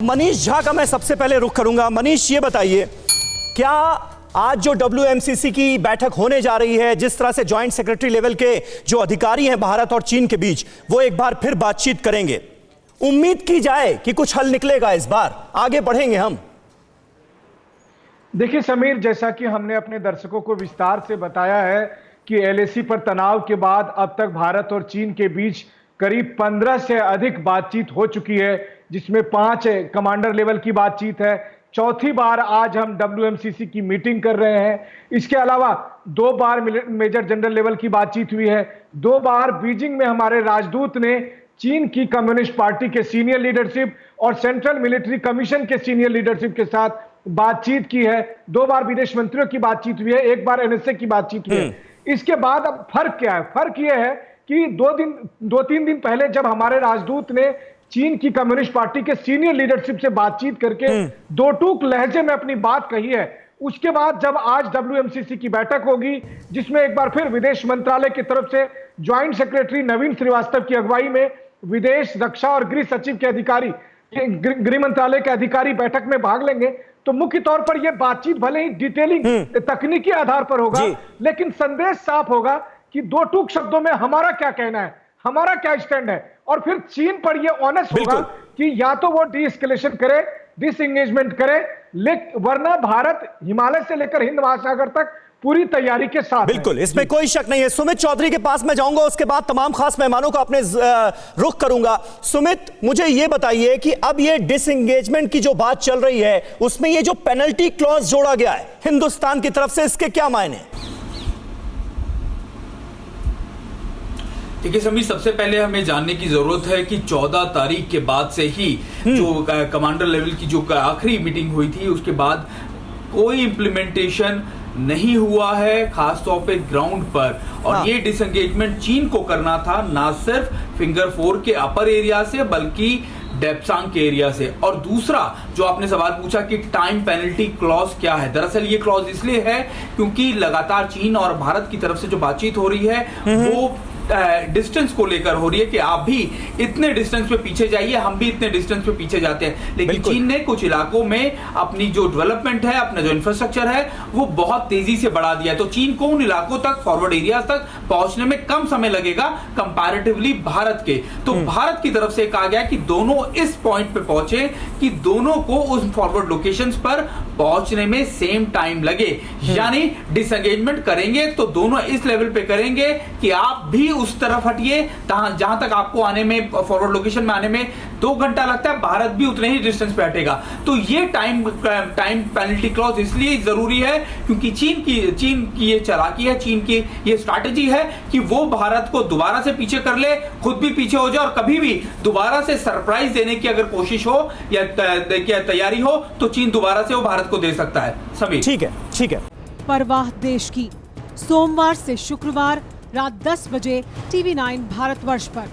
मनीष झा का मैं सबसे पहले रुख करूंगा। मनीष, ये बताइए, क्या आज जो WMCC की बैठक होने जा रही है, जिस तरह से जॉइंट सेक्रेटरी लेवल के जो अधिकारी हैं भारत और चीन के बीच, वो एक बार फिर बातचीत करेंगे, उम्मीद की जाए कि कुछ हल निकलेगा, इस बार आगे बढ़ेंगे हम? देखिए समीर, जैसा कि हमने अपने दर्शकों को विस्तार से बताया है कि LAC पर तनाव के बाद अब तक भारत और चीन के बीच करीब 15 से अधिक बातचीत हो चुकी है, जिसमें 5 कमांडर लेवल की बातचीत है। चौथी बार आज हम WMCC की मीटिंग कर रहे हैं। इसके अलावा 2 बार मेजर जनरल लेवल की बातचीत हुई है। 2 बार बीजिंग में हमारे राजदूत ने चीन की कम्युनिस्ट पार्टी के सीनियर लीडरशिप और सेंट्रल मिलिट्री कमीशन के सीनियर लीडरशिप के साथ बातचीत की है। 2 बार विदेश मंत्रियों की बातचीत हुई है, 1 बार NSA की बातचीत हुई है। इसके बाद अब फर्क क्या है? फर्क यह है कि 2-3 दिन पहले जब हमारे राजदूत ने चीन की कम्युनिस्ट पार्टी के सीनियर लीडरशिप से बातचीत करके 2 टूक लहजे में अपनी बात कही है, उसके बाद जब आज WMCC की बैठक होगी, जिसमें एक बार फिर विदेश मंत्रालय की तरफ से ज्वाइंट सेक्रेटरी नवीन श्रीवास्तव की अगुवाई में विदेश, रक्षा और गृह सचिव के अधिकारी, गृह मंत्रालय के अधिकारी बैठक में भाग लेंगे, तो मुख्य तौर पर यह बातचीत भले ही डिटेलिंग तकनीकी आधार पर होगा, लेकिन संदेश साफ होगा कि 2 टूक शब्दों में हमारा क्या कहना है, हमारा क्या स्टैंड है, और फिर चीन पर यह ऑनेस्ट होगा कि या तो वो डी-एस्केलेशन करे, डिसएंगेजमेंट करे, वरना भारत हिमालय से लेकर हिंद महासागर तक पूरी तैयारी के साथ। बिल्कुल, इसमें कोई शक नहीं है। सुमित चौधरी के पास मैं जाऊंगा, उसके बाद तमाम खास मेहमानों का अपने रुख करूंगा। सुमित, मुझे यह बताइए कि अब ये डिसएंगेजमेंट की जो बात चल रही है, उसमें ये जो पेनल्टी क्लॉज जोड़ा गया है हिंदुस्तान की तरफ से, इसके क्या मायने? देखिए समीर, सबसे पहले हमें जानने की जरूरत है कि 14 तारीख के बाद से ही जो कमांडर लेवल की जो आखिरी मीटिंग हुई थी, उसके बाद कोई इंप्लीमेंटेशन नहीं हुआ है, खासतौर पे ग्राउंड पर। और ये डिसएंगेजमेंट चीन को करना था, ना सिर्फ फिंगर 4 के अपर एरिया से, बल्कि डेप्सांग के एरिया से। और दूसरा जो आपने सवाल पूछा कि टाइम पेनल्टी क्लॉज क्या है, दरअसल ये क्लॉज इसलिए है क्योंकि लगातार चीन और भारत की तरफ से जो बातचीत हो रही है वो डिस्टेंस को लेकर हो रही है कि आप भी इतने डिस्टेंस पे पीछे जाइए, हम भी इतने डिस्टेंस पे पीछे जाते हैं। लेकिन चीन ने कुछ इलाकों में अपनी जो डेवलपमेंट है, अपना जो इंफ्रास्ट्रक्चर है, वो बहुत तेजी से बढ़ा दिया है। तो चीन को उन इलाकों तक, फॉरवर्ड एरियाज तक पहुंचने में कम समय लगेगा कंपैरेटिवली भारत के। तो भारत की तरफ से कहा गया कि दोनों इस पॉइंट पे पहुंचे कि दोनों को उस फॉरवर्ड लोकेशंस पर पहुंचने में सेम टाइम लगे। यानी डिसएंगेजमेंट करेंगे तो दोनों इस लेवल पे करेंगे कि आप भी उस तरफ हटिए जहां तक आपको आने में, फॉरवर्ड लोकेशन में आने में 2 घंटा लगता है, भारत भी उतने ही डिस्टेंस पे हटेगा। तो ये टाइम पेनल्टी क्लॉज इसलिए जरूरी है क्योंकि चीन की ये चालाकी है, चीन की ये स्ट्रैटेजी है कि वो भारत को दोबारा से पीछे कर ले, खुद भी पीछे हो जाए, और कभी भी दोबारा से सरप्राइज देने की अगर कोशिश हो या तैयारी हो तो चीन दोबारा से वो भारत को दे सकता है। सभी ठीक है। परवाह देश की, सोमवार से शुक्रवार रात 10 बजे TV9 भारतवर्ष पर।